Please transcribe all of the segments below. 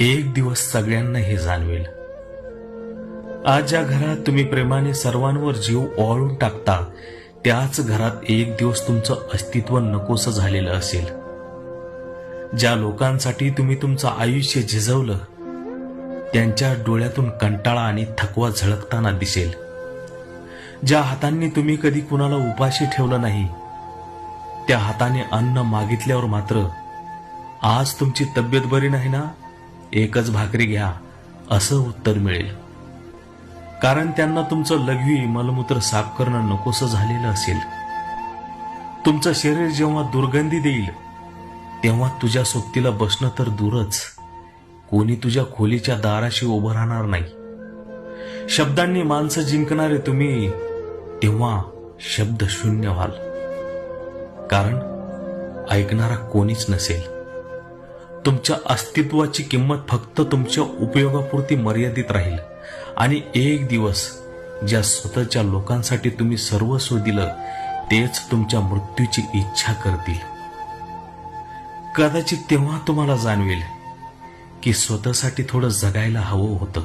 एक दिवस सगळ्यांना हे जाणवेल. आज ज्या घरात तुम्ही प्रेमाने सर्वांवर जीव ओवाळून टाकता, त्याच घरात एक दिवस तुमचं अस्तित्व नकोसं झालेलं असेल. ज्या लोकांसाठी तुम्ही तुमचं आयुष्य झिजवलं, त्यांच्या डोळ्यातून कंटाळा आणि थकवा झळकताना दिसेल. ज्या हातांनी तुम्ही कधी कुणाला उपाशी ठेवलं नाही, त्या हाताने अन्न मागितल्यावर मात्र आज तुमची तब्येत बरी नाही ना, एकच भाकरी घ्या असं उत्तर मिळेल. कारण त्यांना तुमचं लघवी मलमूत्र साफ करणं नकोसं झालेलं असेल. तुमचं शरीर जेव्हा दुर्गंधी देईल, तेव्हा तुझ्या सोबतीला बसणं तर दूरच, कोणी तुझ्या खोलीच्या दाराशी उभं राहणार नाही. शब्दांनी माणसं जिंकणारे तुम्ही तेव्हा शब्द शून्य व्हाल, कारण ऐकणारा कोणीच नसेल. तुमच्या अस्तित्वाची किंमत फक्त तुमच्या उपयोगापुरती मर्यादित राहील. आणि एक दिवस ज्या स्वतःच्या लोकांसाठी तुम्ही सर्वस्व दिलं, तेच तुमच्या मृत्यूची इच्छा करतील. कदाचित तेव्हा तुम्हाला जाणवेल की स्वतःसाठी थोडं जगायला हवं होतं,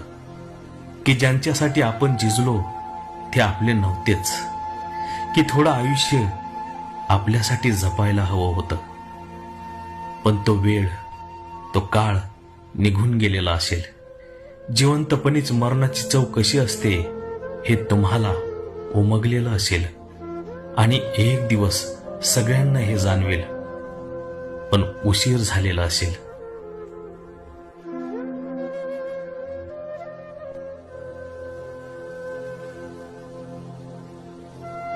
की ज्यांच्यासाठी आपण झिजलो ते आपले नव्हतेच, की थोडं आयुष्य आपल्यासाठी जपायला हवं होतं. पण तो वेळ, तो काळ निघून गेलेला असेल. जिवंतपणीच मरणाची चव कशी असते हे तुम्हाला उमगलेलं असेल. आणि एक दिवस सगळ्यांना हे जाणवेल, पण उशीर झालेला असेल.